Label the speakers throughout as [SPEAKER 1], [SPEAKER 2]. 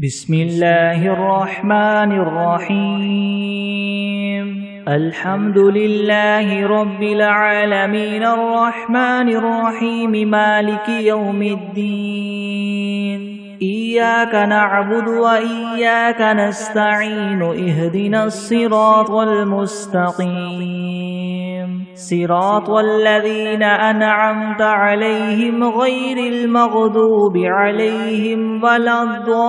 [SPEAKER 1] بسم الله الرحمن الرحيم الحمد لله رب العالمين الرحمن الرحيم مالك يوم الدين إياك نعبد وإياك نستعين اهدنا الصراط المستقيم صراط الذين أنعمت عليهم غير المغضوب عليهم ولا الضالين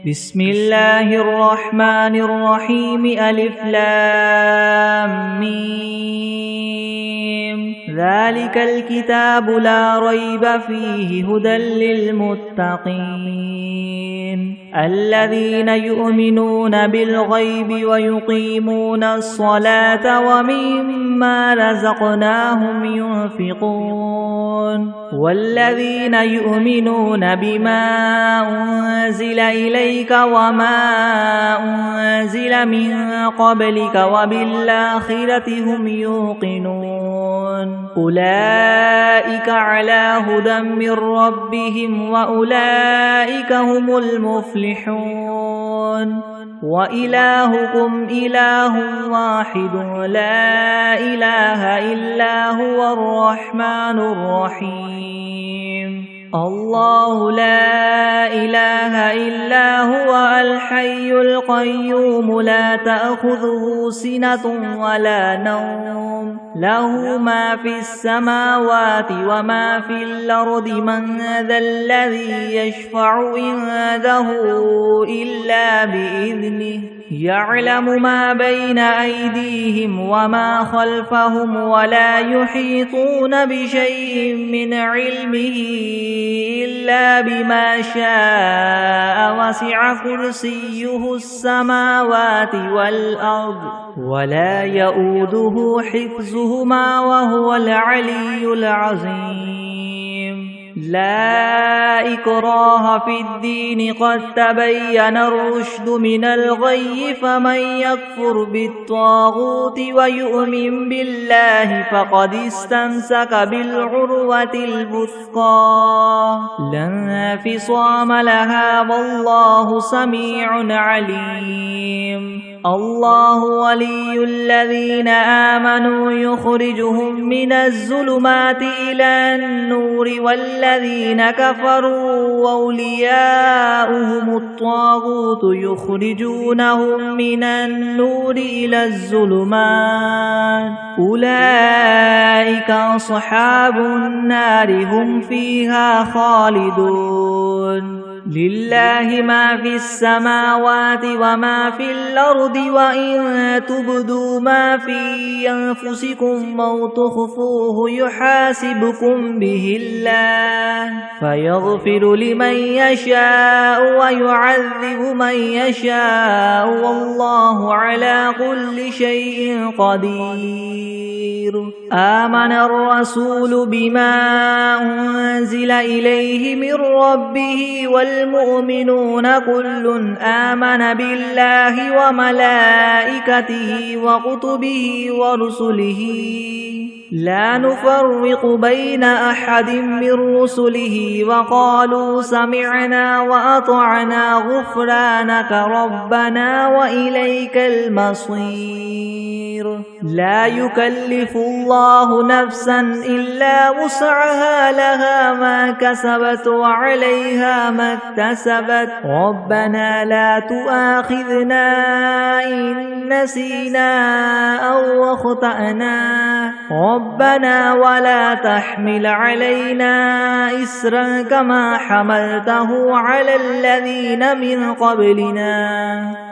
[SPEAKER 1] بسم الله الرحمن الرحيم ألف لام ميم ذلك الكتاب لا ريب فيه هدى للمتقين الذين يؤمنون بالغيب ويقيمون الصلاة ومما رزقناهم ينفقون والذين يؤمنون بما أنزل إليك وما أنزل من قبلك وبالآخرة هم يوقنون أولئك على هدى من ربهم وأولئك هم المفلحون وإلهكم إله واحد لا إله إلا هو الرحمن الرحيم الله لا إله إلا هو الحي القيوم لا تأخذه سنة ولا نوم له ما في السماوات وما في الأرض من ذا الذي يشفع عنده إلا بإذنه يعلم ما بين أيديهم وما خلفهم ولا يحيطون بشيء من علمه إلا بما شاء وسع كرسيه السماوات والأرض ولا يؤوده حفظهما وهو العلي العظيم لا إكراه في الدين قد تبين الرشد من الغي فمن يكفر بالطاغوت ويؤمن بالله فقد استمسك بالعروة الوثقى لا انفصام لها والله سميع عليم الله ولي الذين آمنوا يخرجهم من الظلمات إلى النور والذين كفروا أولياؤهم الطاغوت يخرجونهم من النور إلى الظلمات أولئك أصحاب النار هم فيها خالدون لله ما في السماوات وما في الأرض وإن تبدوا ما في أنفسكم أو تخفوه يحاسبكم به الله فيغفر لمن يشاء ويعذب من يشاء والله على كل شيء قدير آمن الرسول بما أنزل إليه من ربه والمؤمنون كل آمن بالله وملائكته وكتبه ورسله لا نفرق بين أحد من رسله وقالوا سمعنا وأطعنا غفرانك ربنا وإليك المصير لا يكلف الله نفسا إلا وسعها لها ما كسبت وعليها ما اكتسبت ربنا لا تؤاخذنا إن نسينا أو أخطأنا ربنا ولا تحمل علينا إسرا كما حملته على الذين من قبلنا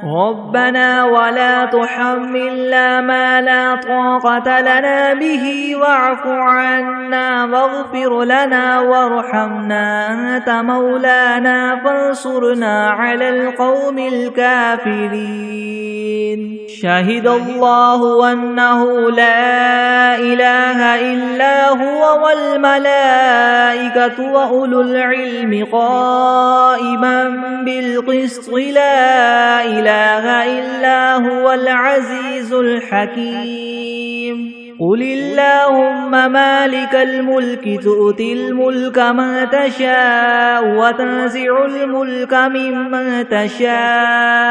[SPEAKER 1] ربنا ولا تحملنا ما لا طاقة لنا به واعف عنا واغفر لنا وارحمنا أنت مولانا فانصرنا على القوم الكافرين شهد الله أنه لا إله إلا هو والملائكة وأولو العلم قائما بالقسط لا إله إلا هو العزيز الحكيم قل اللهم مالك الملك تؤتي الملك من تشاء وتنزع الملك ممن تشاء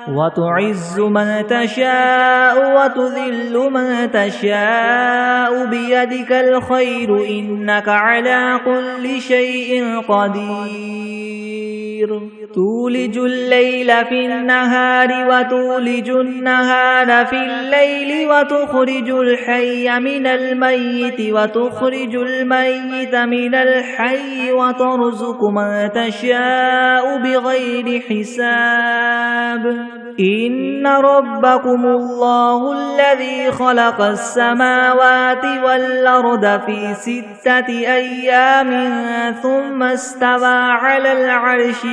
[SPEAKER 1] وتعز من تشاء وتذل من تشاء بيدك الخير إنك على كل شيء قدير تولج الليل في النهار وتولج النهار في الليل وتخرج الحي من الميت وتخرج الميت من الحي وترزق من تشاء بغير حساب إن ربكم الله الذي خلق السماوات والأرض في 6 أيام ثم استوى على العرش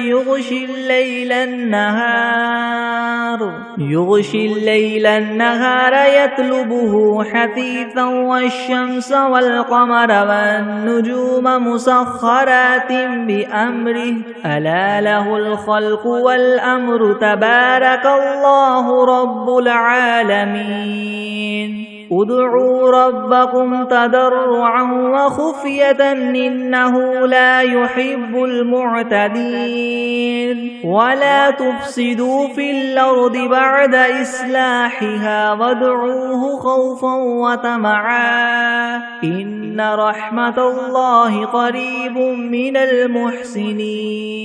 [SPEAKER 1] يغشي الليل النهار يطلبه حثيثا والشمس والقمر والنجوم مسخرات بأمره ألا له الخلق والأمر تبارك الله رب العالمين ادعوا ربكم تضرعا وخفية إنه لا يحب المعتدين ولا تفسدوا في الأرض بعد إصلاحها وادعوه خوفا وطمعا إن رحمة الله قريب من المحسنين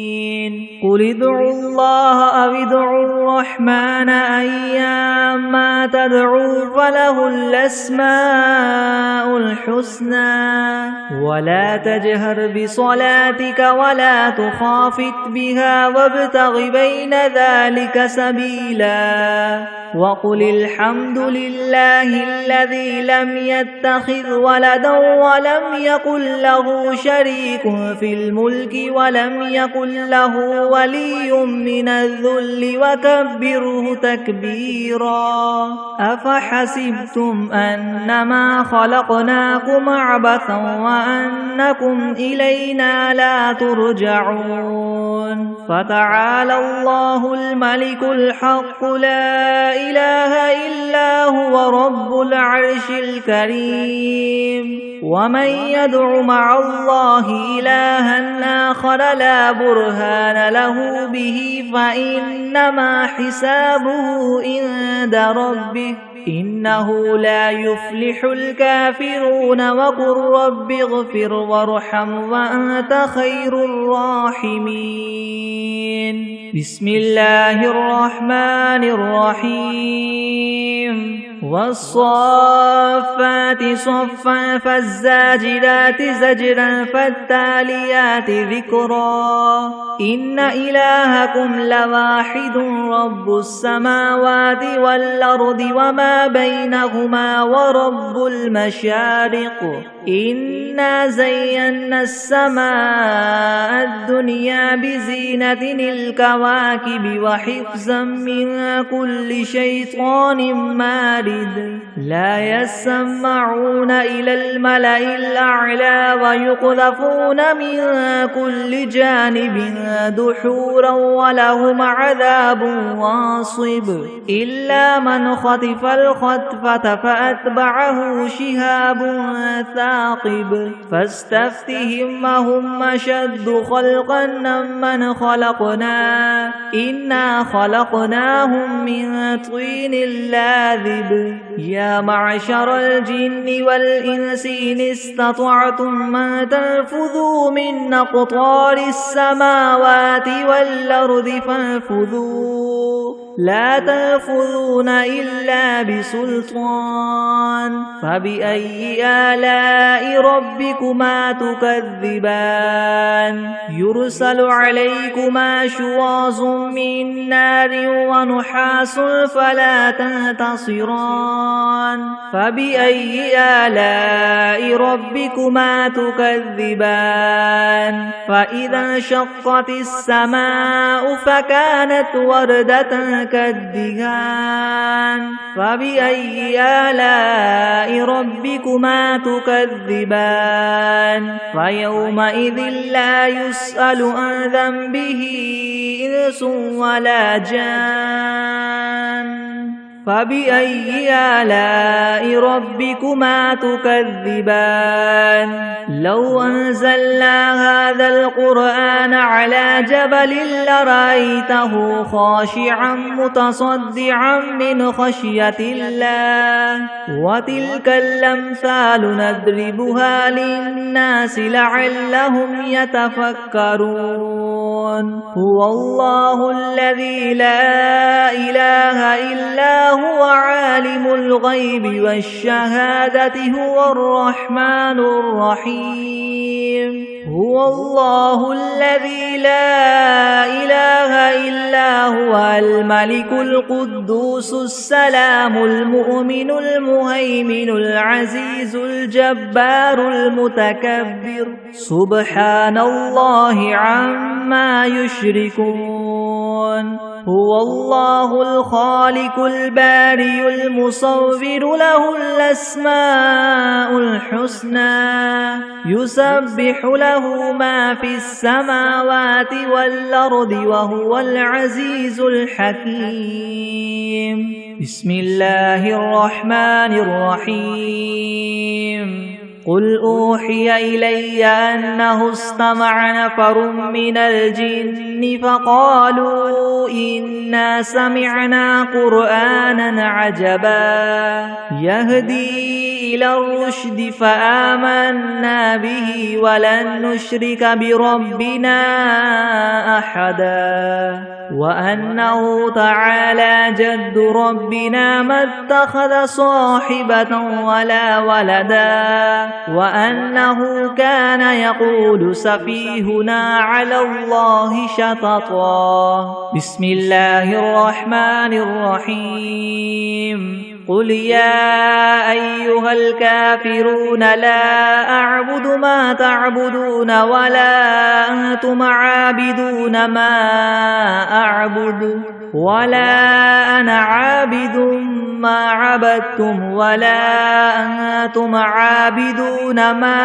[SPEAKER 1] قل ادعوا الله أو ادعوا الرحمن أيما تدعوا فله الأسماء الحسنى ولا تجهر بصلاتك ولا تخافت بها وابتغ بين ذلك سبيلا وقل الحمد لله الذي لم يتخذ ولدا ولم يكن له شريك في الملك ولم يكن له ولي من الذل وكبره تكبيرا أفحسبتم أنما خلقناكم عبثا وأنكم إلينا لا ترجعون فتعالى الله الملك الحق لا إله إلا هو رب العرش الكريم ومن يدع مع الله إلها آخر لا برهان له به فإنما حسابه عند ربه إنه لا يفلح الكافرون وقل رب اغفر وارحم وأنت خير الراحمين بسم الله الرحمن الرحيم والصافات صفا فالزاجرات زجرا فالتاليات ذكرا إن إلهكم لواحد رب السماوات والأرض وما بينهما ورب المشارق إنا زينا السماء الدنيا بزينة الكواكب وحفظا من كل شيطان مارد لا يسمعون إلى الملأ الأعلى ويقذفون من كل جانب دحورا ولهم عذاب واصب إلا من خطف الخطفة فأتبعه شهاب ثاقب فاستفتهم هم أشد خلقا ممن خلقنا إنا خلقناهم من طين لاذب يا معشر الجن والإنس إن استطعتم أن تنفذوا من أقطار السماوات والأرض فانفذوا لا تنفذون إلا بسلطان فبأي آلاء ربكما تكذبان يرسل عليكما شواظ من نار ونحاس فلا تنتصران فبأي آلاء ربكما تكذبان فإذا انشقت السماء فكانت وردة كالدهان فبأي آلاء ربكما تكذبان فيومئذ لا يسأل عن ذنبه إنس ولا جان فبأي آلاء ربكما تكذبان لو أنزلنا هذا القرآن على جبل لرأيته خاشعا متصدعا من خشية الله وتلك الأمثال نضربها للناس لعلهم يتفكرون هو الله الذي لا إله إلا هو عالم الغيب والشهادة هو الرحمن الرحيم هو الله الذي لا إله إلا هو الملك القدوس السلام المؤمن المهيمن العزيز الجبار المتكبر سبحان الله عما يشركون هو الله الخالق البارئ المصور له الأسماء الحسنى يسبح له ما في السماوات والأرض وهو العزيز الحكيم بسم الله الرحمن الرحيم قل أوحي إلي أنه استمع نفر من الجن فقالوا إنا سمعنا قرآنا عجبا يهدي إلى الرشد فآمنا به ولن نشرك بربنا أحدا وأنه تعالى جد ربنا ما اتخذ صاحبة ولا ولدا وأنه كان يقول سفيهنا على الله شططا بسم الله الرحمن الرحيم قل يا أيها الكافرون لا أعبد ما تعبدون ولا أنتم عابدون ما أعبد ولا أنا عابد ما عبدتم ولا أنتم عابدون ما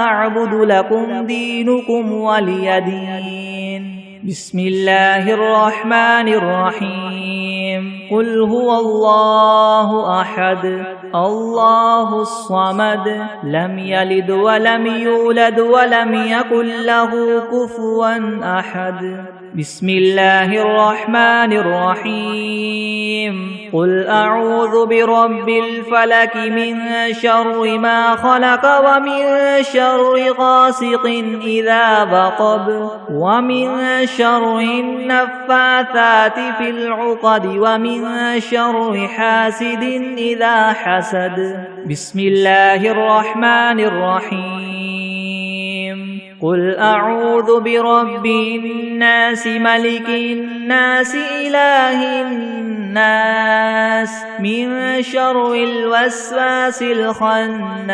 [SPEAKER 1] أعبد لكم دينكم ولي دين بسم الله الرحمن الرحيم قل هو الله أحد الله الصمد لم يلد ولم يولد ولم يكن له كفوا أحد بسم الله الرحمن الرحيم قل أعوذ برب الفلك من شر ما خلق ومن شر غاسق إذا وقب ومن شر النفاثات في العقد ومن شر حاسد إذا حسد بسم الله الرحمن الرحيم قل أعوذ برب الناس ملك الناس إله الناس من شر الوسواس الخناس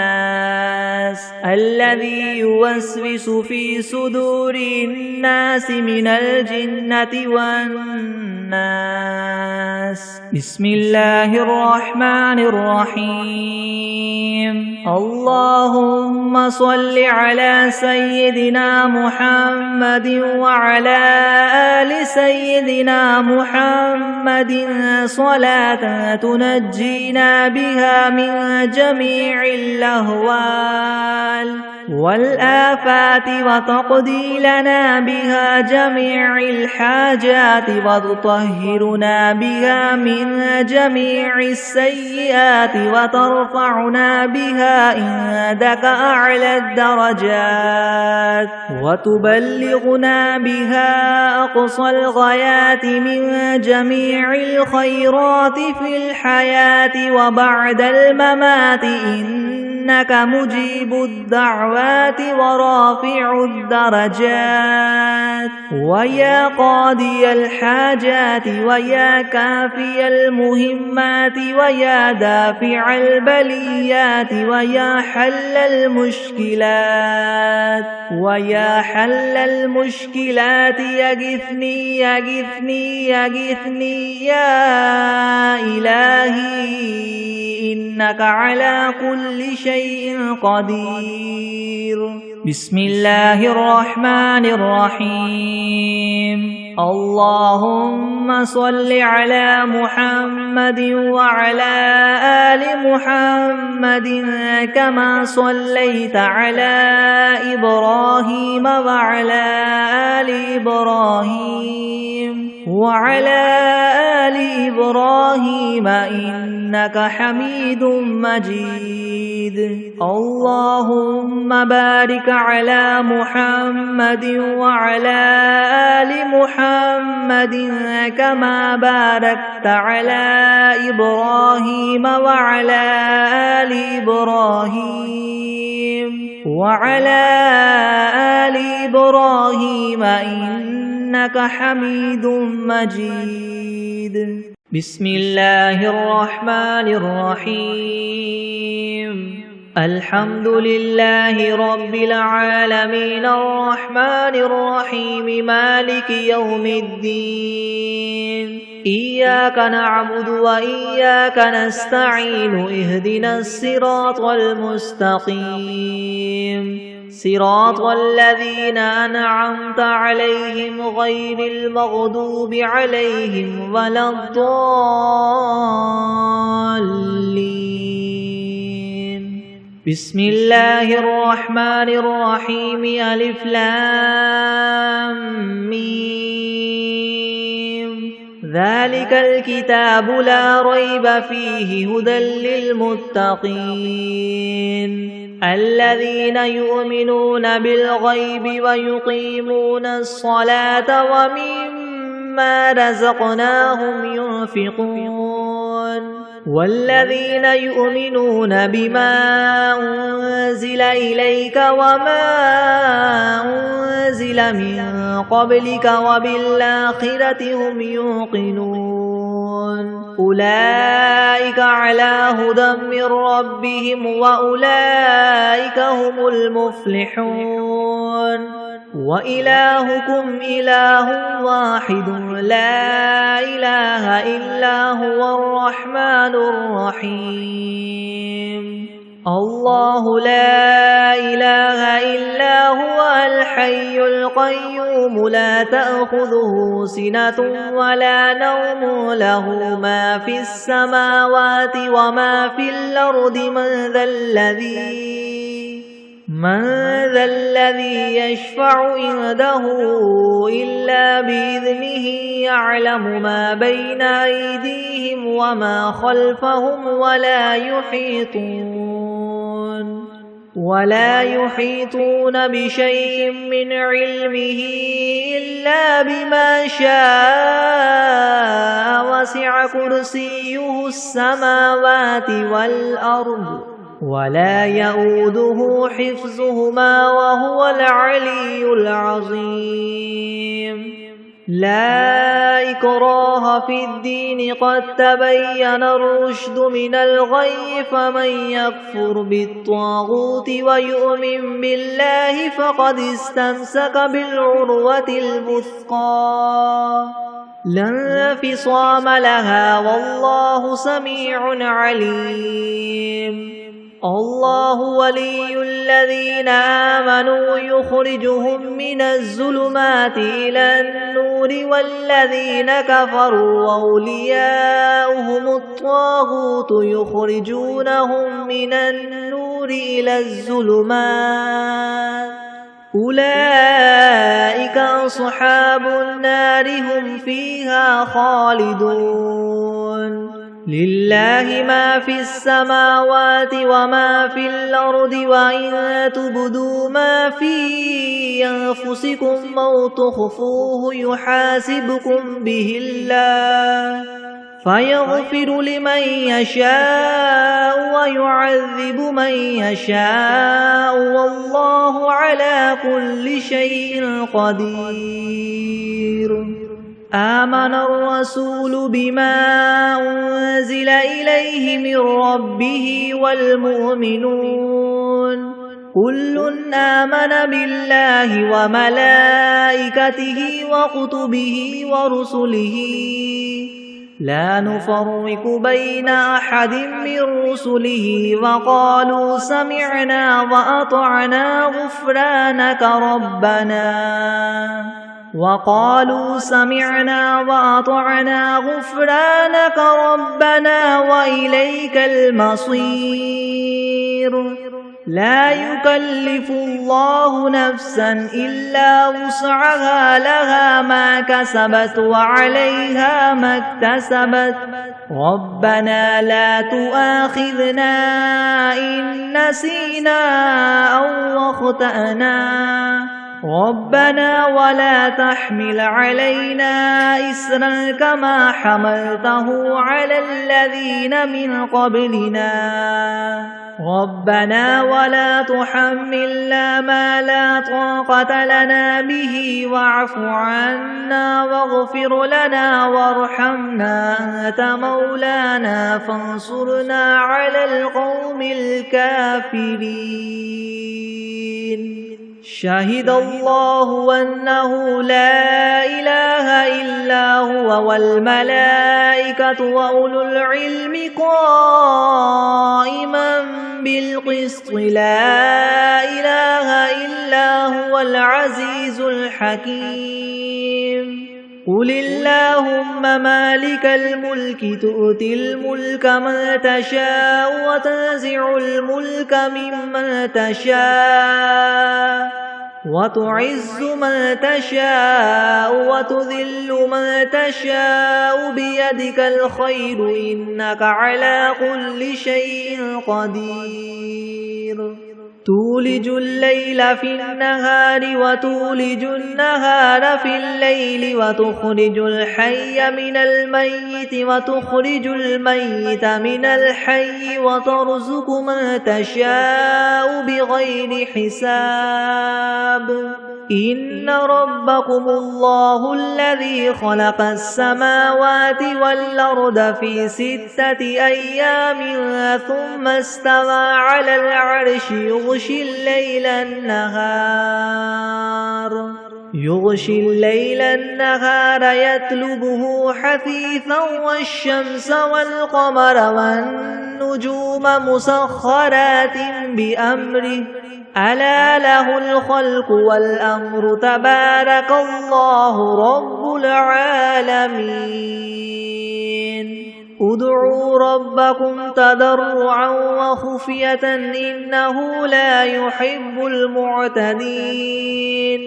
[SPEAKER 1] الذي يوسوس في صدور الناس من الجنة والناس بسم الله الرحمن الرحيم اللهم صل على سيدنا محمد وعلى آل سيدنا محمد صلاة تنجينا بها من جميع الأهوال والآفات وتقضي لنا بها جميع الحاجات وتطهرنا بها من جميع السيئات وترفعنا بها عندك أعلى الدرجات وتبلغنا بها أقصى الغايات من جميع الخيرات في الحياة وبعد الممات إنك مجيب الدعوات ورافع الدرجات ويا قاضي الحاجات ويا كافي المهمات ويا دافع البليات ويا حل المشكلات ويا حل المشكلات يغثني يغثني يغثني يا إلهي إنك على كل شيء قدير بسم الله الرحمن الرحيم اللهم صل على محمد وعلى آل محمد كما صليت على إبراهيم وعلى آل إبراهيم وعلى آل إبراهيم إنك حميد مجيد. اللهم بارك على محمد وعلى آل محمد كما باركت على إبراهيم وعلى آل إبراهيم وعلى آل إبراهيم إنك حميد مجيد. بسم الله الرحمن الرحيم. الحمد لله رب العالمين الرحمن الرحيم مالك يوم الدين. إياك نعبد وإياك نستعين اهدنا الصراط المستقيم صراط الذين أنعمت عليهم غير المغضوب عليهم ولا الضالين. بسم الله الرحمن الرحيم. ألف لام ميم. ذلك الكتاب لا ريب فيه هدى للمتقين الذين يؤمنون بالغيب ويقيمون الصلاة ومما رزقناهم ينفقون والذين يؤمنون بما أنزل إليك وما أنزل من قبلك وبالآخرة هم يوقنون أولئك على هدى من ربهم وأولئك هم المفلحون. وإلهكم إله واحد لا إله إلا هو الرحمن الرحيم. الله لا إله إلا هو الحي القيوم لا تأخذه سنة ولا نوم له ما في السماوات وما في الأرض من ذا الذي يشفع عنده إلا بإذنه يعلم ما بين أيديهم وما خلفهم ولا يحيطون بشيء من علمه إلا بما شاء وسع كرسيه السماوات والأرض ولا يؤوده حفظهما وهو العلي العظيم. لا إكراه في الدين قد تبين الرشد من الغي فمن يكفر بالطاغوت ويؤمن بالله فقد استمسك بالعروة الوثقى لا انفصام لها والله سميع عليم. الله ولي الذين آمنوا يخرجهم من الظلمات إلى النور والذين كفروا أولياؤهم الطاغوت يخرجونهم من النور إلى الظلمات أولئك أصحاب النار هم فيها خالدون. لله ما في السماوات وما في الأرض وإن تبدوا ما في أنفسكم أو تخفوه يحاسبكم به الله فيغفر لمن يشاء ويعذب من يشاء والله على كل شيء قدير. آمن الرسول بما أنزل إليه من ربه والمؤمنون كل آمن بالله وملائكته وكتبه ورسله لا نفرق بين أحد من رسله وقالوا سمعنا وأطعنا غفرانك ربنا وقالوا سمعنا وأطعنا غفرانك ربنا وإليك المصير لا يكلف الله نفسا إلا وسعها لها ما كسبت وعليها ما اكتسبت ربنا لا تؤاخذنا إن نسينا أو أخطأنا ربنا ولا تحمل علينا إسرا كما حملته على الذين من قبلنا ربنا ولا تحملنا ما لا طاقة لنا به واعف عنا واغفر لنا وارحمنا أنت مولانا فانصرنا على القوم الكافرين شهد الله أنه لا إله إلا هو والملائكة وأولو العلم قائما بالقسط لا إله إلا هو العزيز الحكيم قل اللهم مالك الملك تؤتي الملك من تشاء وتنزع الملك ممن تشاء وتعز من تشاء وتذل من تشاء بيدك الخير إنك على كل شيء قدير تولج الليل في النهار وتولج النهار في الليل وتخرج الحي من الميت وتخرج الميت من الحي وترزق من تشاء بغير حساب إن ربكم الله الذي خلق السماوات والأرض في 6 أيام ثم استوى على العرش يغشي الليل النهار يطلبه حثيثا والشمس والقمر والنجوم مسخرات بأمره ألا له الخلق والأمر تبارك الله رب العالمين ادعوا ربكم تضرعا وخفية إنه لا يحب المعتدين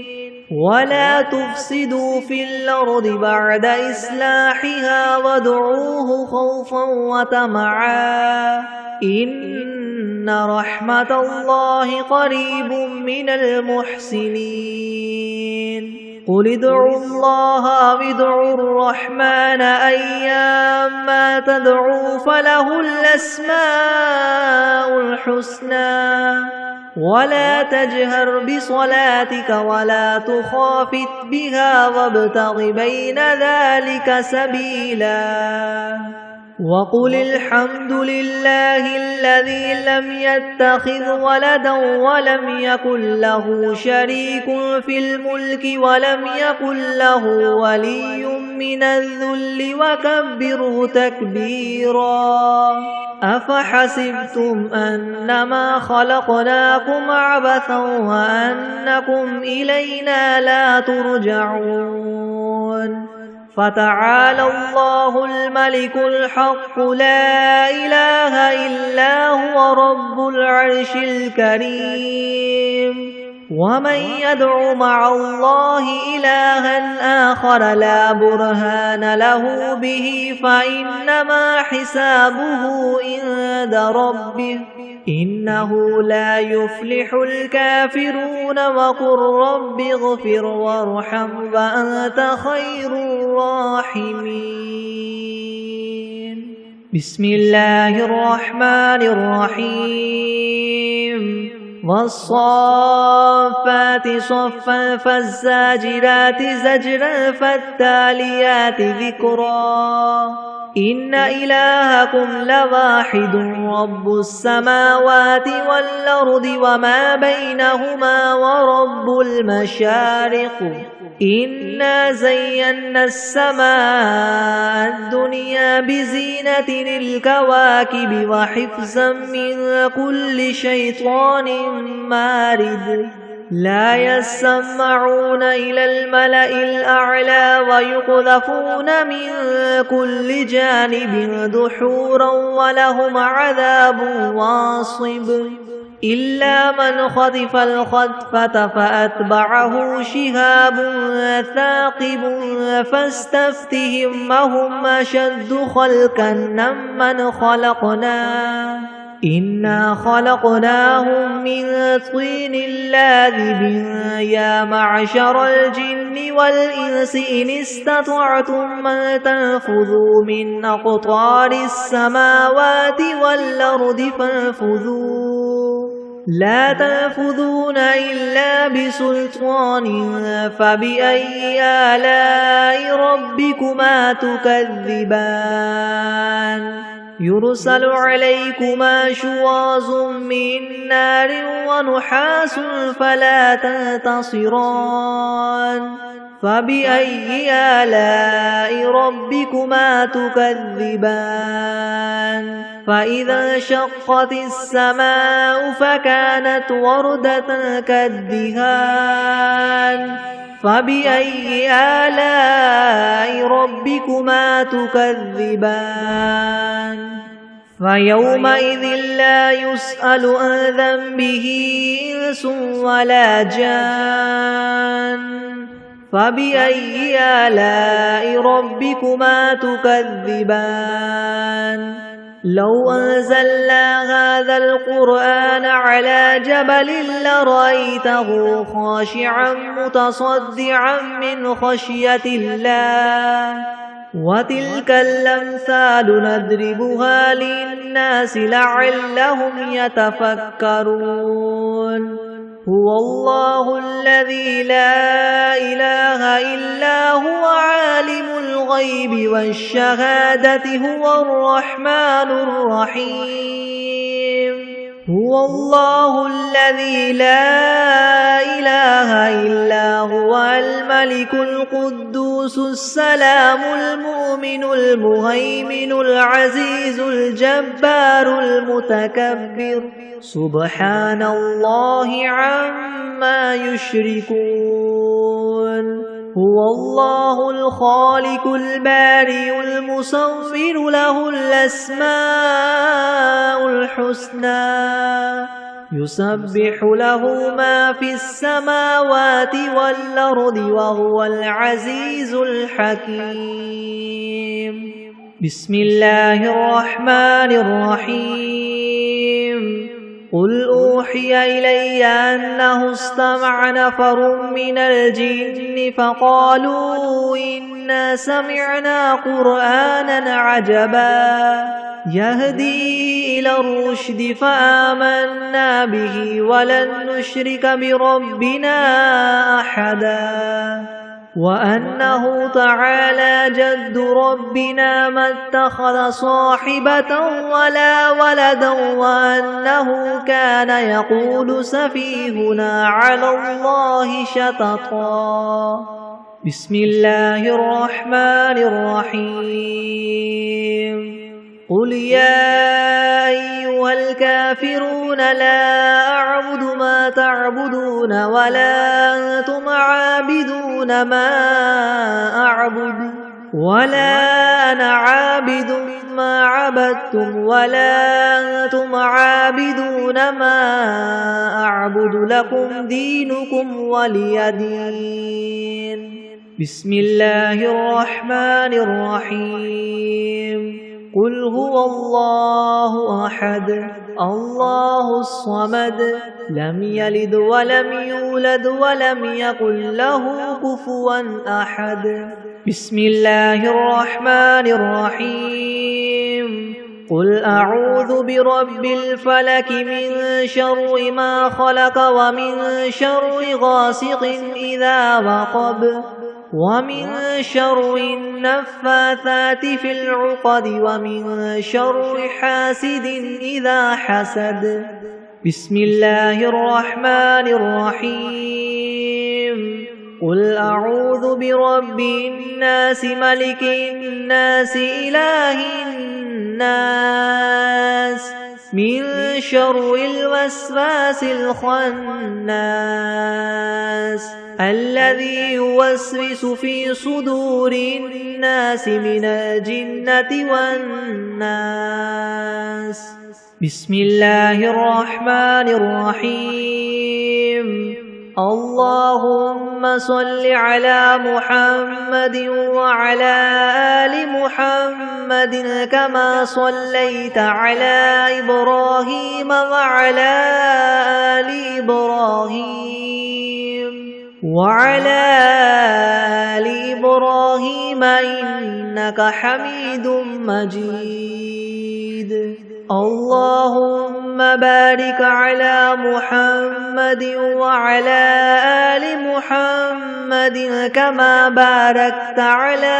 [SPEAKER 1] ولا تفسدوا في الأرض بعد إصلاحها وادعوه خوفا وطمعا إن رحمة الله قريب من المحسنين قل ادعوا الله أو ادعوا الرحمن أيما تدعوا فله الأسماء الحسنى ولا تجهر بصلاتك ولا تخافت بها وابتغ بين ذلك سبيلا وقل الحمد لله الذي لم يتخذ ولدا ولم يكن له شريك في الملك ولم يكن له ولي من الذل وكبره تكبيرا أفحسبتم أنما خلقناكم عبثا وأنكم إلينا لا ترجعون فتعالى الله الملك الحق لا إله إلا هو رب العرش الكريم ومن يدع مع الله إلها آخر لا برهان له به فإنما حسابه عند ربه إنه لا يفلح الكافرون وقل رب اغفر وارحم وأنت خير الراحمين بسم الله الرحمن الرحيم والصافات صفا فالزاجرات زجرا فالتاليات ذكرا إن إلهكم لواحد رب السماوات والأرض وما بينهما ورب المشارق إنا زينا السماء الدنيا بزينة الكواكب وحفظا من كل شيطان مارد لا يسمعون إلى الملأ الأعلى ويقذفون من كل جانب دحورا ولهم عذاب واصب إلا من خطف الخطفة فأتبعه شهاب ثاقب فاستفتهم أهم أشد خلقا ممن خلقنا إنا خلقناهم من طين لاذب يا معشر الجن والإنس إن استطعتم أن تنفذوا من أقطار السماوات والأرض فانفذوا لا تنفذون إلا بسلطان فبأي آلاء ربكما تكذبان يرسل عليكما شواظ من نار ونحاس فلا تنتصران فبأي آلاء ربكما تكذبان فإذا انشقت السماء فكانت وردة كالدهان فبأي آلاء ربكما تكذبان فيومئذ لا يسأل عن ذنبه إنس ولا جان فبأي آلاء ربكما تكذبان لو أنزلنا هذا القرآن على جبل لرأيته خاشعا متصدعا من خشية الله وتلك الأمثال نضربها للناس لعلهم يتفكرون هو الله الذي لا إله إلا هو عالم الغيب والشهادة هو الرحمن الرحيم هو الله الذي لا إله إلا هو الملك القدوس السلام المؤمن المهيمن العزيز الجبار المتكبر سبحان الله عما يشركون هو الله الخالق البارئ المصور له الأسماء الحسنى يسبح له ما في السماوات والأرض وهو العزيز الحكيم بسم الله الرحمن الرحيم قل أوحي إلي أنه استمع نفر من الجن فقالوا إنا سمعنا قرآنا عجبا يهدي إلى الرشد فآمنا به ولن نشرك بربنا أحدا وأنه تعالى جد ربنا ما اتخذ صاحبة ولا ولدا وأنه كان يقول سفيهنا على الله شططا بسم الله الرحمن الرحيم قل يا أيها الكافرون لا أعبد ما تعبدون ولا أنتم عابدون ما أعبد ولا أنا عابد ما عبدتم ولا أنتم عابدون ما أعبد لكم دينكم ولي دين بسم الله الرحمن الرحيم قل هو الله أحد الله الصمد لم يلد ولم يولد ولم يكن له كفوا أحد بسم الله الرحمن الرحيم قل أعوذ برب الفلك من شر ما خلق ومن شر غاسق إذا وقب ومن شر النفاثات في العقد ومن شر حاسد إذا حسد بسم الله الرحمن الرحيم قل أعوذ برب الناس ملك الناس إله الناس من شر الوسواس الخناس الذي يوسوس في صدور الناس من الجنة والناس. بسم الله الرحمن الرحيم. اللهم صل على محمد وعلى آل محمد كما صليت على إبراهيم وعلى آل إبراهيم إنك حميد مجيد. اللهم بارك على محمد وعلى آل محمد كما باركت على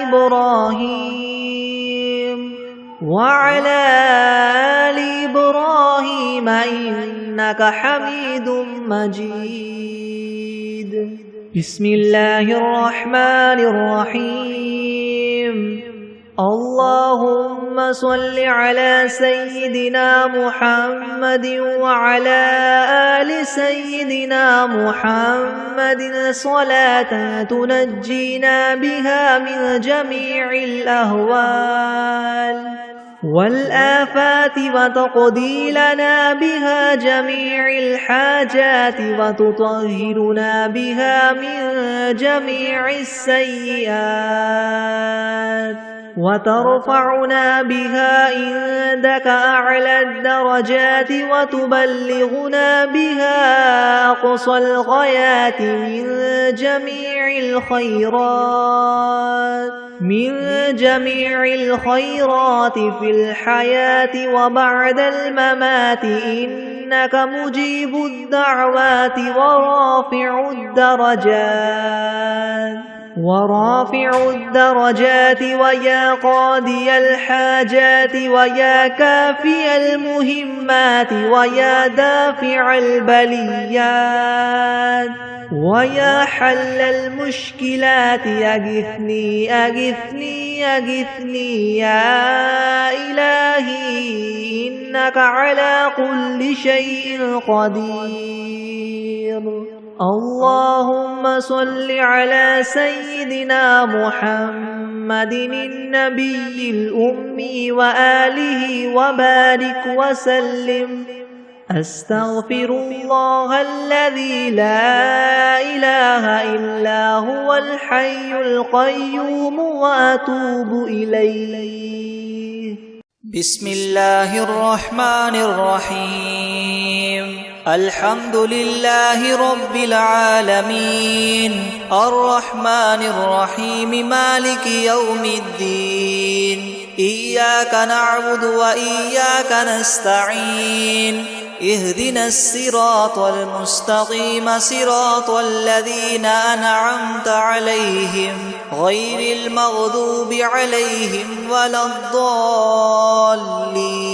[SPEAKER 1] إبراهيم وعلى آل إبراهيم إنك حميد مجيد. بسم الله الرحمن الرحيم. اللهم صل على سيدنا محمد وعلى آل سيدنا محمد صلاة تنجينا بها من جميع الأهوال والآفات وتقضي لنا بها جميع الحاجات وتطهرنا بها من جميع السيئات وترفعنا بها عندك أعلى الدرجات وتبلغنا بها أقصى الغايات من جميع الخيرات في الحياة وبعد الممات إنك مجيب الدعوات ورافع الدرجات ويا قاضي الحاجات ويا كافي المهمات ويا دافع البليات ويا حل المشكلات أغثني أغثني أغثني يا إلهي إنك على كل شيء قدير. اللهم صل على سيدنا محمد النبي الأمي وآله وبارك وسلم. أستغفر الله الذي لا إله إلا هو الحي القيوم وأتوب إليه.
[SPEAKER 2] بسم الله الرحمن الرحيم. الحمد لله رب العالمين الرحمن الرحيم مالك يوم الدين. إياك نعبد وإياك نستعين. اهدنا الصراط المستقيم صراط الذين أنعمت عليهم غير المغضوب عليهم ولا الضالين.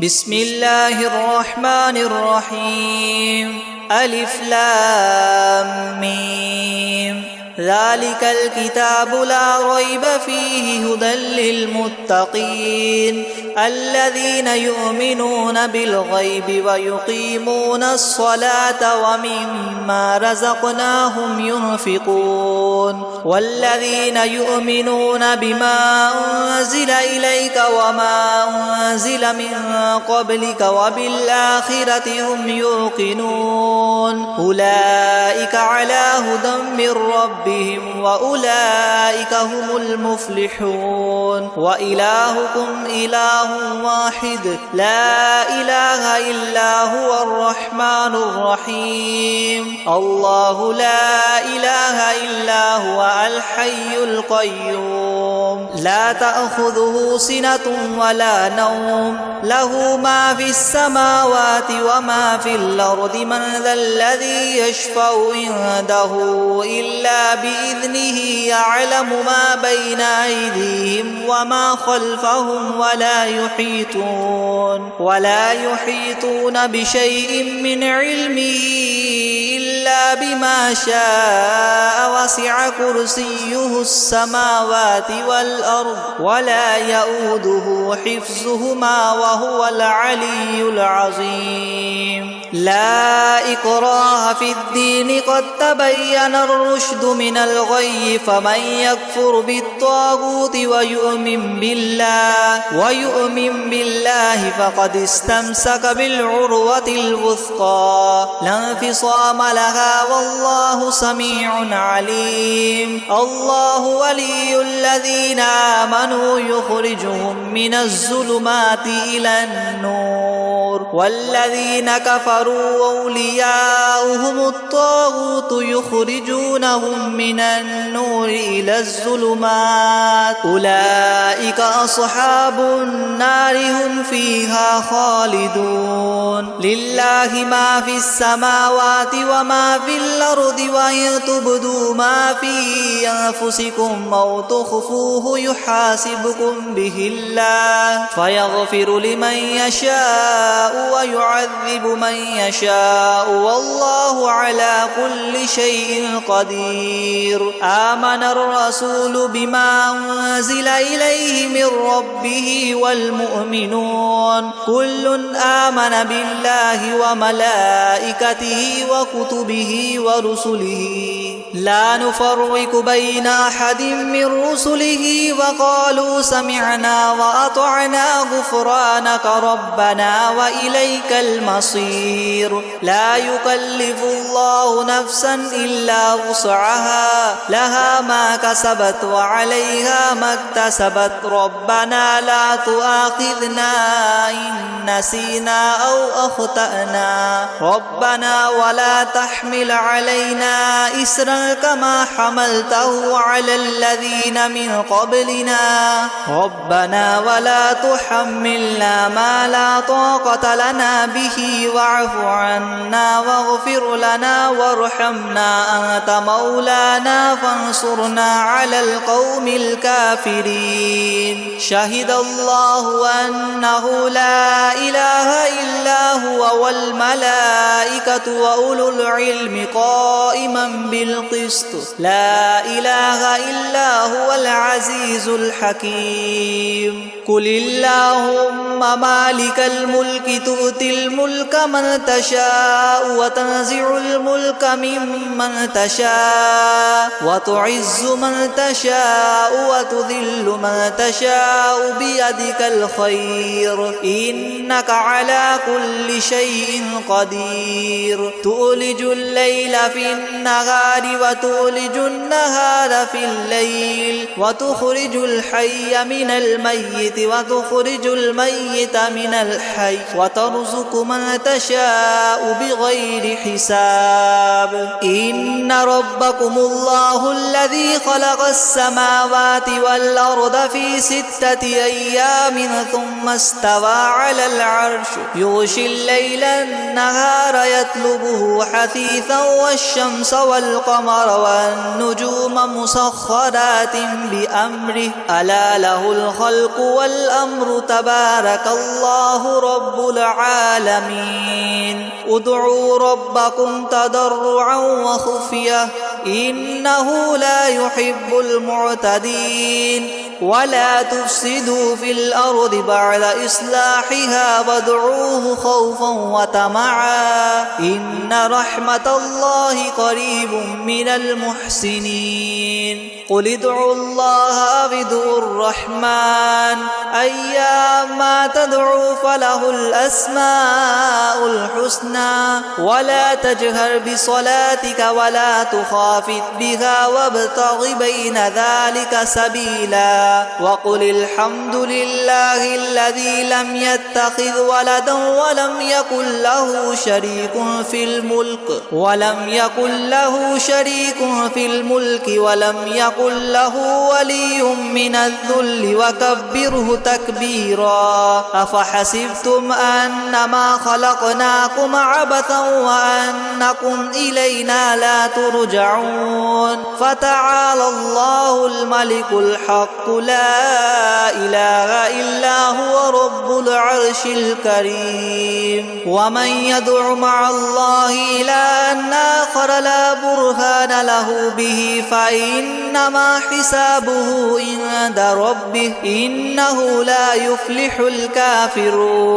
[SPEAKER 2] بسم الله الرحمن الرحيم. ألف لام ميم. ذلك الكتاب لا ريب فيه هدى للمتقين الذين يؤمنون بالغيب ويقيمون الصلاة ومما رزقناهم ينفقون والذين يؤمنون بما أنزل إليك وما أنزل من قبلك وبالآخرة هم يوقنون أولئك على هدى من ربهم وأولئك هم المفلحون. وإلهكم إله واحد لا إله إلا هو الرحمن الرحيم. الله لا إله إلا هو الحي القيوم لا تأخذه سنة ولا نوم له ما في السماوات وما في الأرض من ذا الذي يشفع عنده إلا بإذنه يعلم ما بين أيديهم وما خلفهم ولا يحيطون بشيء من علمه إلا إلا بما شاء وسع كرسيه السماوات والأرض ولا يؤوده حفظهما وهو العلي العظيم لا إكراه في الدين قد تبين الرشد من الغي فمن يكفر بالطاغوت ويؤمن بالله فقد استمسك بالعروة الوثقى لا انفصام لها والله سميع عليم الله ولي الذين آمنوا يخرجهم من الظلمات إلى النور والذين كفروا أولياؤهم الطاغوت يخرجونهم من النور إلى الظلمات أولئك أصحاب النار هم فيها خالدون لله ما في السماوات وما في الأرض وإن تبدوا ما في أنفسكم أو تخفوه يحاسبكم به الله فيغفر لمن يشاء ويعذب من يشاء والله على كل شيء قدير آمن الرسول بما أنزل إليه من ربه والمؤمنون كل آمن بالله وملائكته وكتبه ورسله لا نفرق بين أحد من رسله وقالوا سمعنا وأطعنا غفرانك ربنا وإليك المصير لا يكلف الله نفسا إلا وسعها لها ما كسبت وعليها ما اكتسبت ربنا لا تؤاخذنا إن نسينا أو أخطأنا ربنا ولا تحمل علينا إسرا كما حملته على الذين من قبلنا ربنا ولا تحملنا ما لا طاقة لنا به واعف عنا واغفر لنا وارحمنا أنت مولانا فانصرنا على القوم الكافرين شهد الله أنه لا إله إلا هو والملائكة وأولو العلم قائما بالقسط لا إله إلا هو العزيز الحكيم قل اللهم مالك الملك تؤتي الملك من تشاء وتنزع الملك ممن تشاء وتعز من تشاء وتذل من تشاء بيدك الخير إنك على كل شيء قدير تولج الليل في النهار وتولج النهار في الليل وتخرج الحي من الميت وتخرج الميت من الحي وترزق من تشاء بغير حساب إن ربكم الله الذي خلق السماوات والأرض في 6 أيام ثم استوى على العرش يغشي الليل النهار يطلبه حثيثا والشمس والقمر والنجوم مسخرات بأمره ألا له الخلق والأمر تبارك الله رب العالمين ادعوا ربكم تضرعا وخفية إنه لا يحب المعتدين ولا تفسدوا في الأرض بعد إصلاحها وادعوه خوفا وطمعا إن رحمة الله قريب من المحسنين قل ادعوا الله أو ادعوا الرحمن أيما تدعوا فله الأسماء الحسنى ولا تجهر بصلاتك ولا تخافت بها وابتغ بين ذلك سبيلا وقل الحمد لله الذي لم يتخذ ولدا ولم يكن له شريك في الملك ولم يكن له ولي من الذل وكبره تكبيرا أفحسبتم أنما خلقناكم عبثا وأنكم إلينا لا ترجعون فتعالى الله الملك الحق لا إله إلا هو رب العرش الكريم ومن يدع مع الله إلها آخر لا برهان له به فإنما حسابه عند ربه إنه لا يفلح الكافرون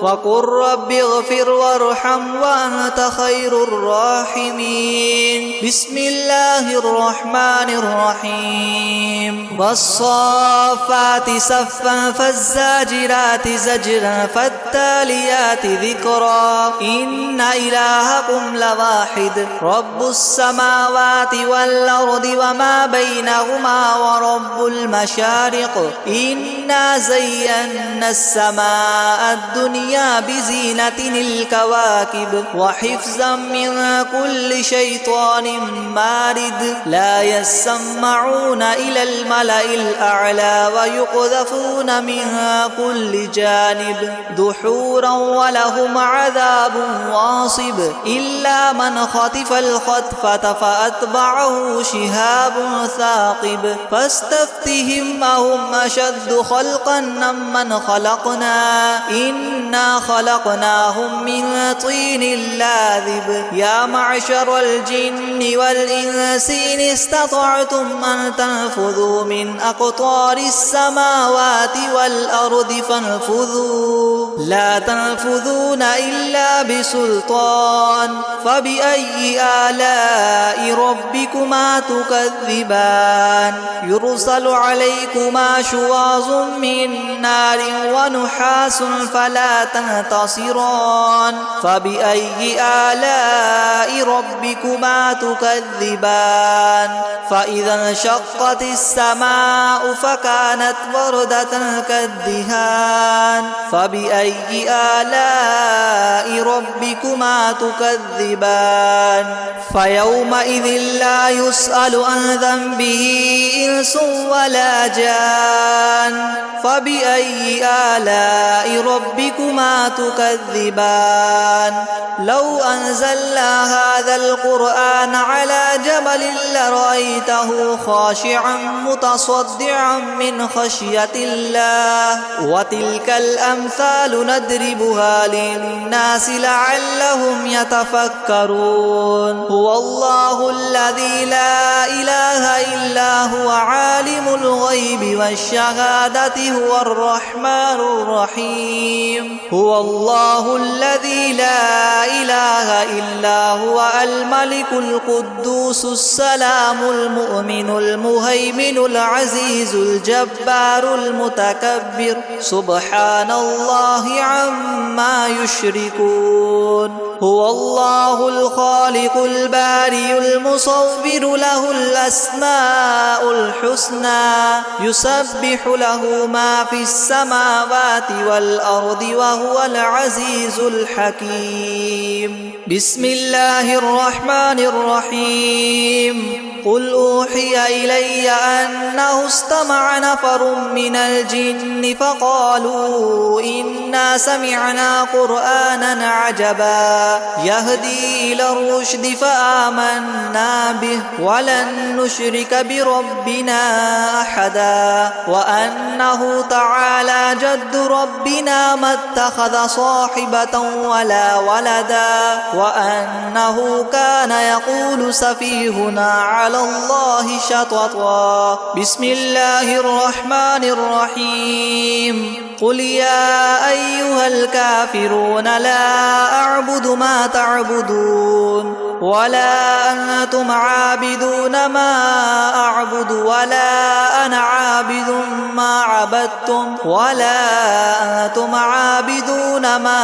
[SPEAKER 2] وقل رب اغفر وارحم وأنت خير الراحمين بسم الله الرحمن الرحيم والصافات صفا فالزاجرات زجرا فالتاليات ذكرا إن إلهكم لواحد رب السماوات والأرض وما بينهما ورب المشارق إنا زينا السماء الدنيا بزينة الكواكب وحفظا من كل شيطان مارد لا يسمعون إلى الملأ الأعلى ويقذفون من كل جانب دحورا ولهم عذاب واصب إلا من خطف الخطفة فأتبعه شهاب ثاقب فاستفتهم أهم أشد خلقا أم من خلقنا إنا خلقناهم من طين لاذب يا معشر الجن والإنس إن استطعتم أن تنفذوا من أقطار السماوات والأرض فانفذوا لا تنفذون إلا بسلطان فبأي آلاء ربكما تكذبان يرسل عليكما شواظ من نار ونحاس فلا تنتصران فبأي آلاء ربكما تكذبان فإذا انشقت السماء فكانت وردة كالدهان فبأي آلاء ربكما تكذبان فيومئذ لا يسأل عن ذنبه إنس ولا جان فبأي آلاء ربكما تكذبان لو أنزلنا هذا القرآن على جبل لرأيته خاشعا متصدعا من خشية الله وتلك الأمثال نضربها للناس لعلهم يتفكرون هو الله الذي لا إله إلا هو عالم الغيب والشهادة هو الرحمن الرحيم هو الله الذي لا إله إلا هو الملك القدوس السلام المؤمن المهيمن العزيز الجبار المتكبر سبحان الله عما يشركون هو الله الخالق البارئ المصور له الأسماء الحسنى يسبح له ما في السماوات والأرض وهو العزيز الحكيم بسم الله الرحمن الرحيم قل أوحي إلي أنه استمع نفر من الجن فقالوا إنا سمعنا قرآنا عجبا يهدي إلى الرشد فآمنا به ولن نشرك بربنا أحدا وأنه تعالى جد ربنا ما اتخذ صاحبة ولا ولدا وأنه كان يقول سفيهنا على الله شططا بسم الله الرحمن الرحيم قل يا أيها الكافرون لا أعبد ما تعبدون ولا أنتم عابدون ما أعبد ولا أنا عابد ما عبدتم ولا أنتم عابدون ما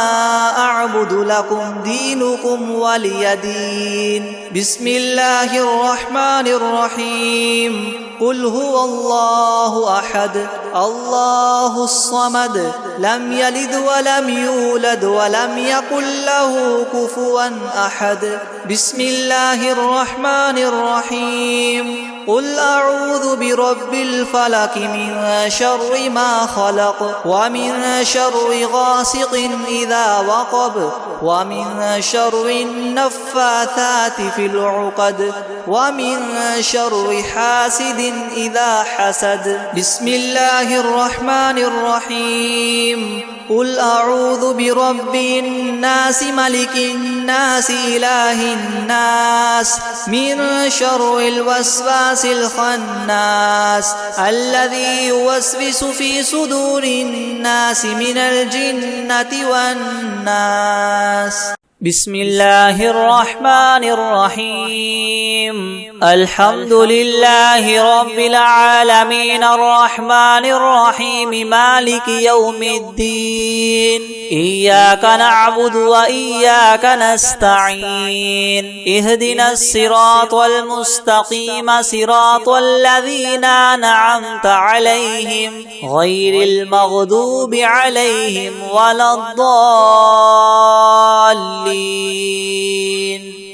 [SPEAKER 2] أعبد لكم دينكم ولي دين بسم الله الرحمن الرحيم قل هو الله أحد الله الصمد لم يلد ولم يولد ولم يكن له كفوا أحد بسم بسم الله الرحمن الرحيم قل أعوذ برب الفلق من شر ما خلق ومن شر غاسق إذا وقب ومن شر النفاثات في العقد ومن شر حاسد إذا حسد بسم الله الرحمن الرحيم قل أعوذ برب الناس ملك الناس إله الناس من شر الوسواس الخناس الذي يوسوس في صدور الناس من الجنة والناس بسم الله الرحمن الرحيم الحمد لله رب العالمين الرحمن الرحيم مالك يوم الدين إياك نعبد وإياك نستعين اهدنا الصراط المستقيم صراط الذين أنعمت عليهم غير المغضوب عليهم ولا الضالين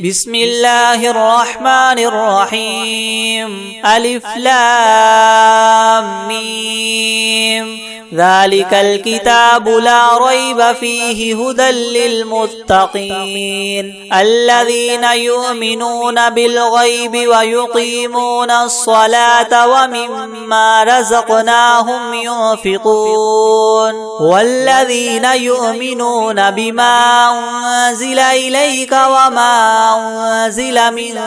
[SPEAKER 2] بسم الله الرحمن الرحيم ألف لام ميم ذلك الكتاب لا ريب فيه هدى للمتقين الذين يؤمنون بالغيب ويقيمون الصلاة ومما رزقناهم ينفقون والذين يؤمنون بما أنزل إليك وما أنزل من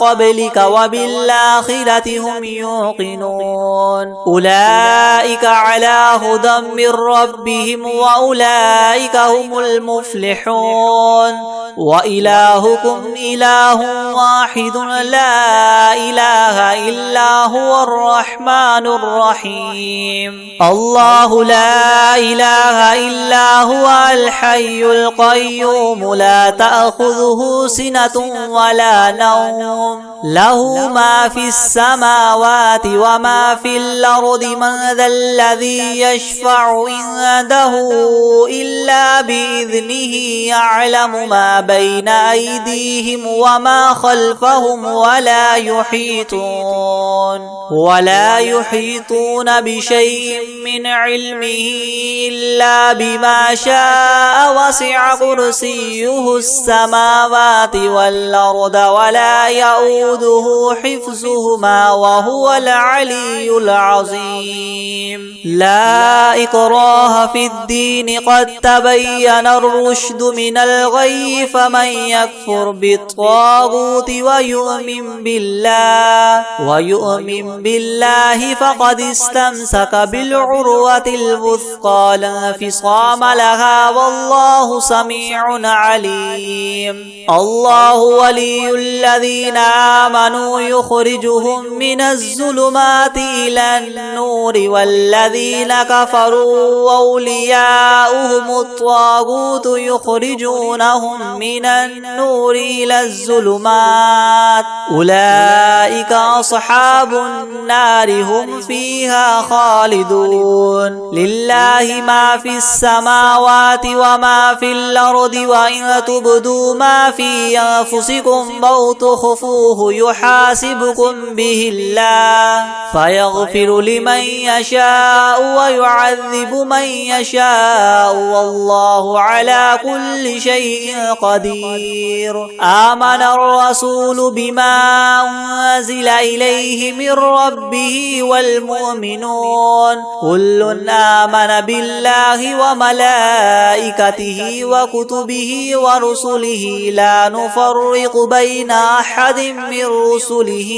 [SPEAKER 2] قبلك وبالآخرة هم يوقنون أولئك على هدى من ربهم وأولئك هم المفلحون وإلهكم إله واحد لا إله إلا هو الرحمن الرحيم الله لا إله إلا هو الحي القيوم لا تأخذه سنة ولا نوم له ما في السماوات وما في الأرض من ذا الذي يشفع عنده إلا بإذنه يعلم ما بين أيديهم وما خلفهم ولا يحيطون بشيء من علمه إلا بما شاء وسع كرسيه السماوات والأرض ولا يؤوده حفظهما وهو العلي العظيم لا إكراه في الدين قد تبين الرشد من الغي فمن يكفر بالطاغوت ويؤمن بالله فقد استمسك بالعروة الوثقى لا انفصام لها والله سميع عليم الله ولي الذين آمنوا يخرجهم من الظلمات إلى النور والذين كفروا أولياؤهم الطاغوت يخرجونهم من النور إلى الظلمات أولئك أصحاب النار هم فيها خالدون لله ما في السماوات وما في الأرض وإن تبدوا ما في أنفسكم أو تخفوه يحاسبكم به الله فيغفر لمن يشاء ويعذب من يشاء والله على كل شيء قدير آمن الرسول بما أنزل إليه من ربه والمؤمنون كل آمن بالله وملائكته وكتبه ورسله لا نفرق بين أحد من رسله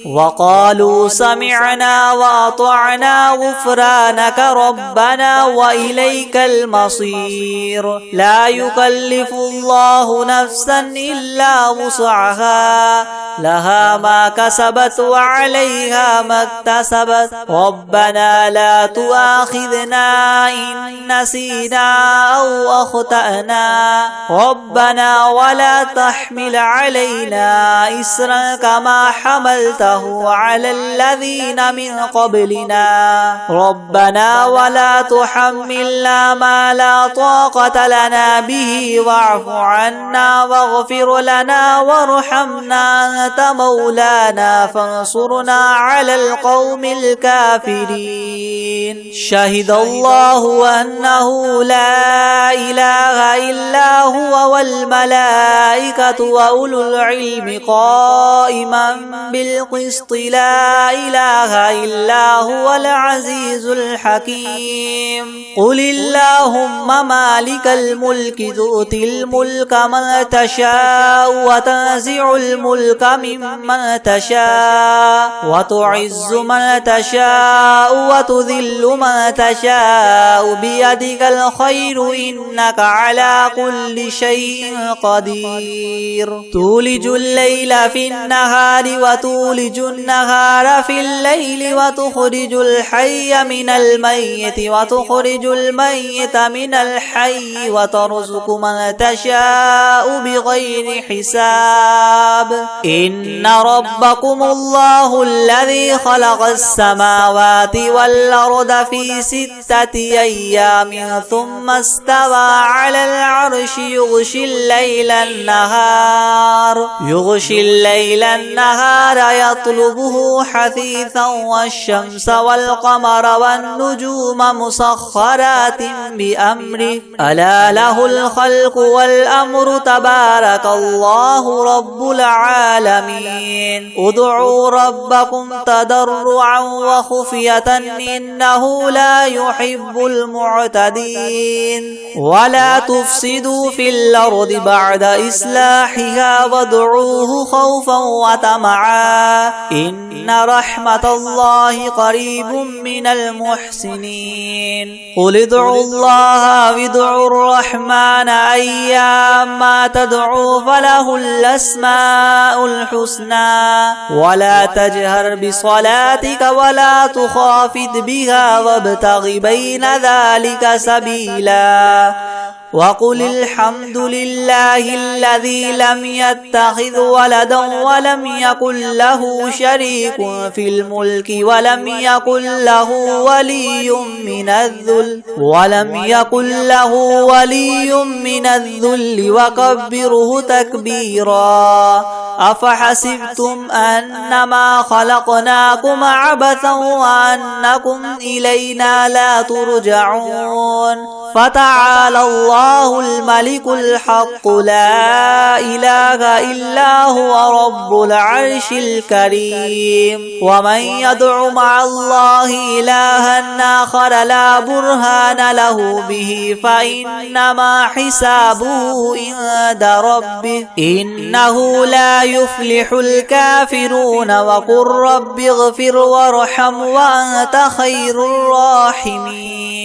[SPEAKER 2] وقالوا سمعنا وأطعنا غفرانك ربنا وإليك المصير لا يكلف الله نفسا إلا وسعها لها ما كسبت وعليها عليها ما اكتسبت ربنا لا تؤاخذنا إن نسينا أو أخطأنا ربنا ولا تحمل علينا إسرا كما حملته على الذين من قبلنا ربنا ولا تحملنا ما لا طاقة لنا به واعف عنا واغفر لنا وارحمنا أنت مولانا فانصرنا على القوم الكافرين شهد الله أنه لا إله إلا هو والملائكة وأولو العلم قائما بالقسط لا إله إلا هو العزيز الحكيم قل اللهم مالك الملك تؤتي الملك من تشاء وتنزع الملك ممن تشاء وتعز من تشاء وتذل من تشاء بيدك الخير إنك على كل شيء قدير تولج الليل في النهار وتولج النهار في الليل وتخرج الحي من الميت وتخرج الميت من الحي وترزق من تشاء بغير حساب إن ربكم الله الذي خلق السماوات والأرض في 6 أيام ثم استوى على العرش يغشي الليل النهار يطلبه حثيثا والشمس والقمر والنجوم مسخرات بأمره ألا له الخلق والأمر تبارك الله رب العالمين ادعوا ربكم تضرعا وخفية إنه لا يحب المعتدين ولا تفسدوا في الأرض بعد إصلاحها وادعوه خوفا وطمعا إن رحمة الله قريب من المحسنين قل ادعوا الله وادعوا الرحمن أيما تدعوا فله الأسماء الحسنى ولا تجهر بصلاتك ولا تخافت بها وابتغ بين ذلك سبيلا وقل الحمد لله الذي لم يتخذ ولدا ولم يكن له شريك في الملك ولم يكن له ولي من الذل وكبره تكبيرا أفحسبتم أنما خلقناكم عبثا وأنكم إلينا لا ترجعون فتعالى الله الملك الحق لا إله إلا هو رب العرش الكريم ومن يدع مع الله إلها آخر لا برهان له به فإنما حسابه عند ربه إنه لا يفلح الكافرون وقل رب اغفر وارحم وأنت خير الراحمين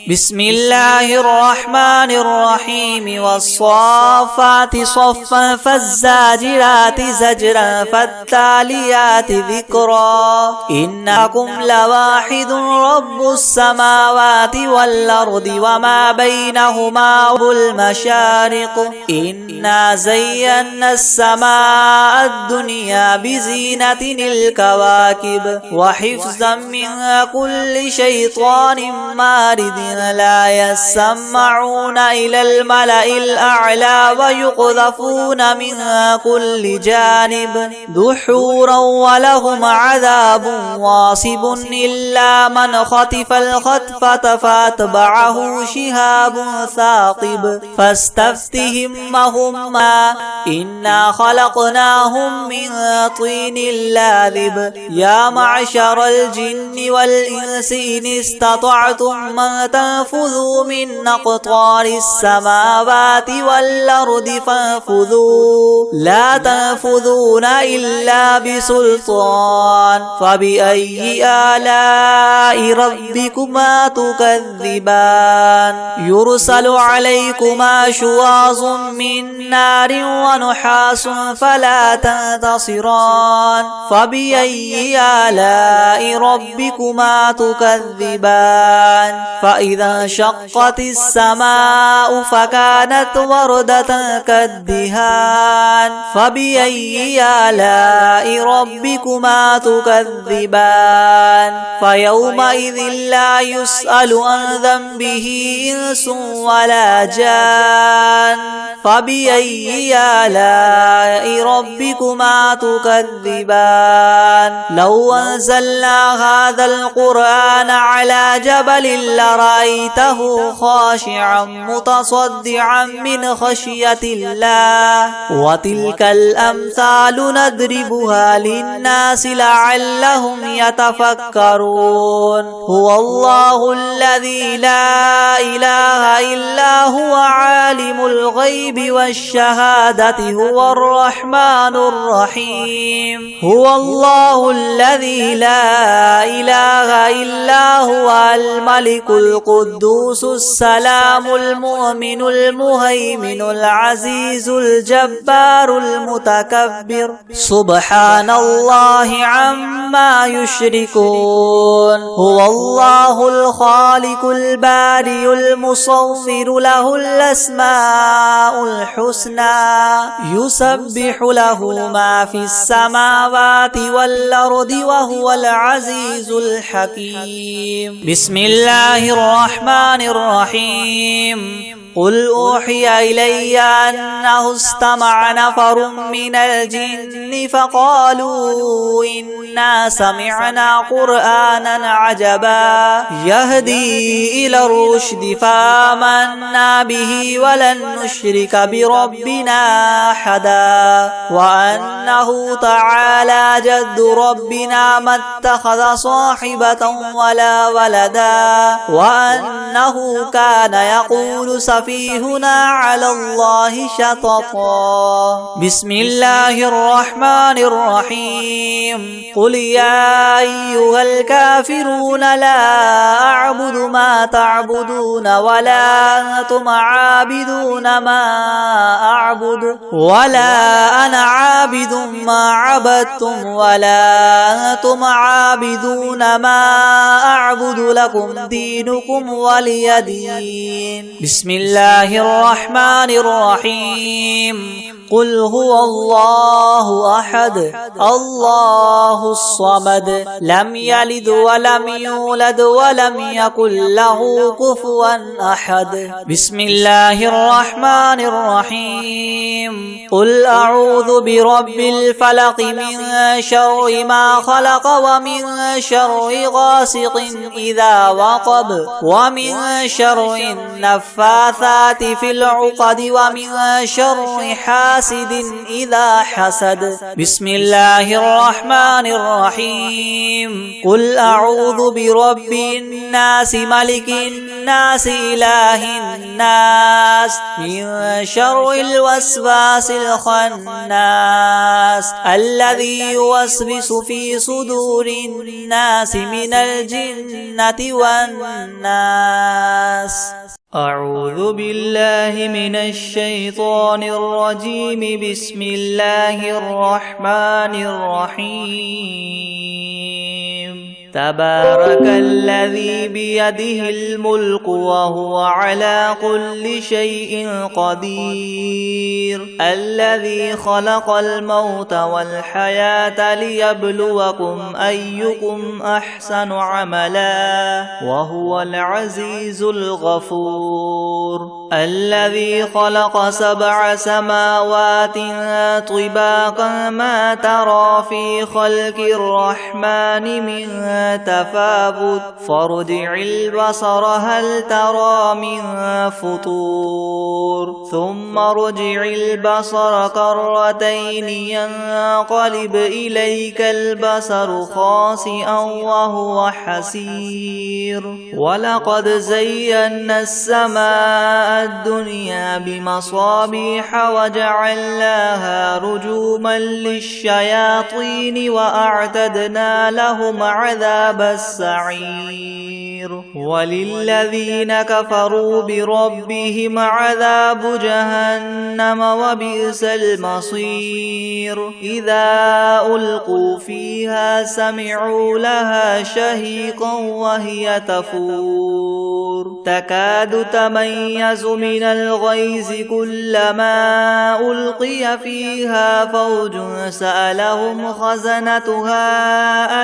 [SPEAKER 2] بسم الله الرحمن الرحيم والصافات صفا فالزاجرات زجرا فالتاليات ذكرا إنكم لواحد رب السماوات والأرض وما بينهما والمشارق إنا زينا السماء الدنيا بزينة الكواكب وحفظا من كل شيطان مارد لا يسمعون إلى الملأ الأعلى ويقذفون من كل جانب دحورا ولهم عذاب واصب إلا من خطف الخطفة فاتبعه شهاب ثاقب فاستفتهم هما إنا خلقناهم من طين لاذب يا معشر الجن والإنس إن استطعتم من تنفذوا من أقطار السماوات والأرض فانفذوا لا تنفذون إلا بسلطان فبأي آلاء ربكما تكذبان يرسل عليكما شواظ من نار ونحاس فلا تنتصران فبأي آلاء ربكما تكذبان فإذا انشقت السماء فكانت وردة كالدهان فبأي آلاء ربكما تكذبان فيومئذ لا يسأل عن ذنبه إنس ولا جان فبأي آلاء ربكما تكذبان لو أنزلنا هذا القرآن على جبل لرأيته خاشعا متصدعا من خشية الله وتلك الأمثال نضربها للناس لعلهم يتفكرون هو الله الذي لا إله إلا هو عالم الغيب والشهادة هو الرحمن الرحيم هو الله الذي لا إله إلا هو الملك القدوس السلام المؤمن المهيمن العزيز الجبار المتكبر سبحان الله عما يشركون هو الله الخالق البارئ المصور له الأسماء الحسنى يسبح له ما في السماوات والأرض وهو العزيز الحكيم بسم الله الرحمن الرحيم قل أوحي إلي أنه استمع نفر من الجن فقالوا إنا سمعنا قرآنا عجبا يهدي إلى الرشد فآمنا به ولن نشرك بربنا أحدا وأنه تعالى جد ربنا ما اتخذ صاحبة ولا ولدا وأنه كان يقول سفيهنا على الله شططا بسم الله الرحمن الرحيم قل يا أيها الكافرون لا أعبد ما تعبدون ولا أنتم عابدون ما أعبد ولا أنا عابد ما عبدتم ولا أنتم عابدون ما أعبد لكم دينكم ولي دين بسم الله الرحمن الرحيم قل هو الله أحد الله الصمد لم يلد ولم يولد ولم يكن له كفوا أحد بسم الله الرحمن الرحيم قل أعوذ برب الفلق من شر ما خلق ومن شر غاسق إذا وقب ومن شر النفاثات في العقد ومن شر حاسد إذا حسد بسم الله الرحمن الرحيم قل أعوذ برب الناس ملك الناس إله الناس من شر الوسواس الخناس الذي يوسوس في صدور الناس من الجنة والناس أعوذ بالله من الشيطان الرجيم بسم الله الرحمن الرحيم تبارك الذي بيده الملك وهو على كل شيء قدير الذي خلق الموت والحياة ليبلوكم أيكم أحسن عملا وهو العزيز الغفور الذي خلق 7 سماوات طباقا ما ترى في خلق الرحمن من تفاوت فارجع البصر هل ترى من فطور ثم ارجع البصر كرتين ينقلب إليك البصر خاسئا وهو حسير ولقد زينا السماء الدنيا بمصابيح وجعلناها رجوما للشياطين وأعتدنا لهم عذاب السعير وللذين كفروا بربهم عذاب جهنم وبئس المصير إذا ألقوا فيها سمعوا لها شهيقا وهي تفور تكاد تميز من الغيظ كلما ألقي فيها فوج سألهم خزنتها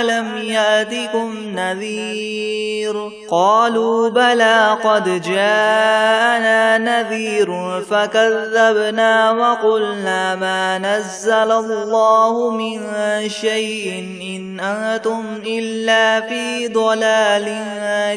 [SPEAKER 2] ألم يأتكم نذير قالوا بلى قد جاءنا نذير فكذبنا وقلنا ما نزل الله من شيء إن أنتم إلا في ضلال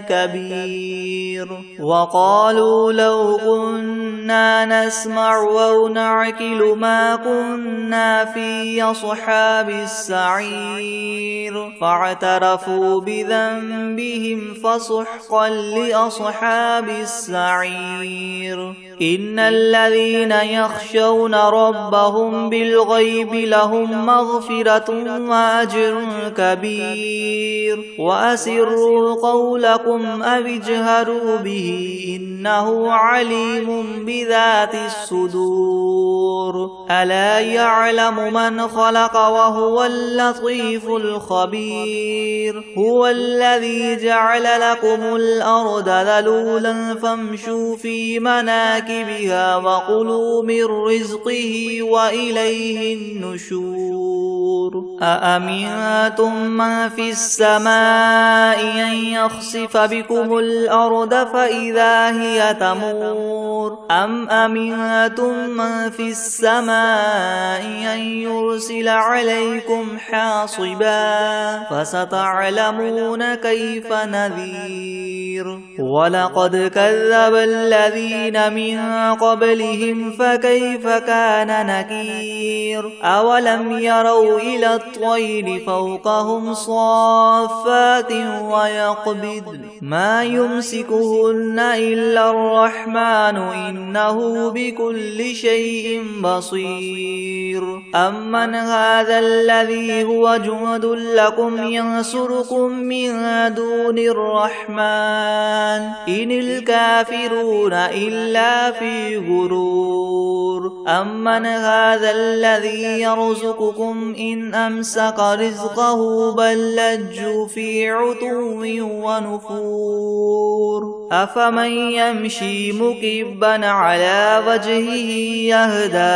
[SPEAKER 2] كبير وقالوا لو كنا نسمع أو نعقل ما كنا في أصحاب السعير فاعترفوا بذنبهم فسحقا لأصحاب السعير إن الذين يخشون ربهم بالغيب لهم مغفرة وأجر كبير وأسروا قولكم أو اجهروا به إنه عليم بذات الصدور ألا يعلم من خلق وهو اللطيف الخبير هو الذي جعل لكم الأرض ذلولا فامشوا في مناكبها وكلوا من رزقه وإليه النشور أأمنتم من في السماء أن يخسف بكم الأرض فإذا هي تمور أم أمنتم من في السماء أن يرسل عليكم حاصبا فستعلمون كيف نذير ولقد كذب الذين من قبلهم فكيف كان نكير أولم يروا إلى الطير فوقهم صافات ويقبض ما يمسكهن إلا الرحمن إنه بكل شيء بصير أمن هذا الذي هو جند لكم ينصركم من دون الرحمن إن الكافرون إلا في غرور أمن هذا الذي يرزقكم إن أمسك رزقه بل لجوا في عتو ونفور أفمن يمشي مكبا على وجهه يهدى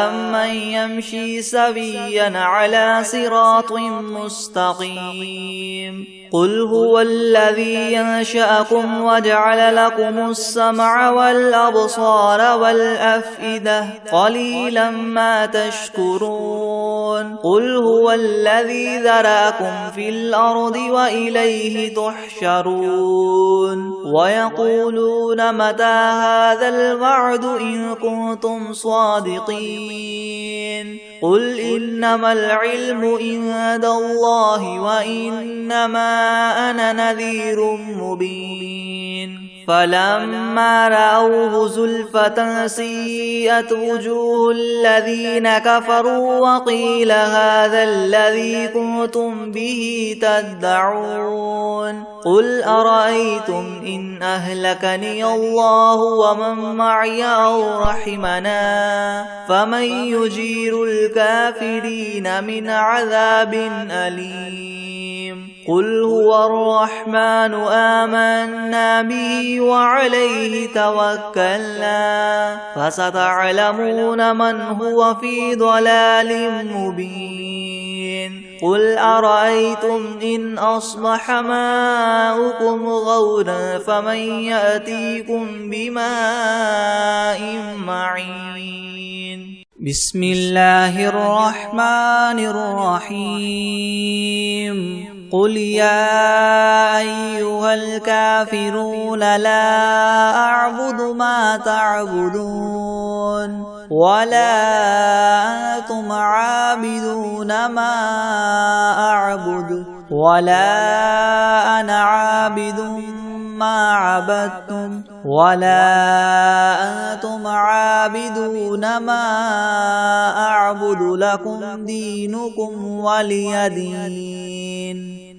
[SPEAKER 2] أمن يمشي سويا على صراط مستقيم قل هو الذي ينشأكم وجعل لكم السمع والأبصار والأفئدة قليلا ما تشكرون قل هو الذي ذرأكم في الأرض وإليه تحشرون ويقولون متى هذا الوعد إن كنتم صادقين قل إنما العلم عند الله وإنما أنا نذير مبين فلما رأوه زلفة سيئت وجوه الذين كفروا وقيل هذا الذي كنتم به تدعون قل أرأيتم إن أهلكني الله ومن معي أو رحمنا فمن يجير الكافرين من عذاب أليم قل هو الرحمن آمنا به وعليه توكلنا فستعلمون من هو في ضلال مبين قل أرأيتم إن أصبح ماؤكم غورا فمن يأتيكم بماء معين بسم الله الرحمن الرحيم قل يا أيها الكافرون لا أعبد ما تعبدون ولا أنتم عابدون ما أعبد ولا أنا عابد ما عبدتم ولا أنتم عابدون ما أعبد لكم دينكم ولي دين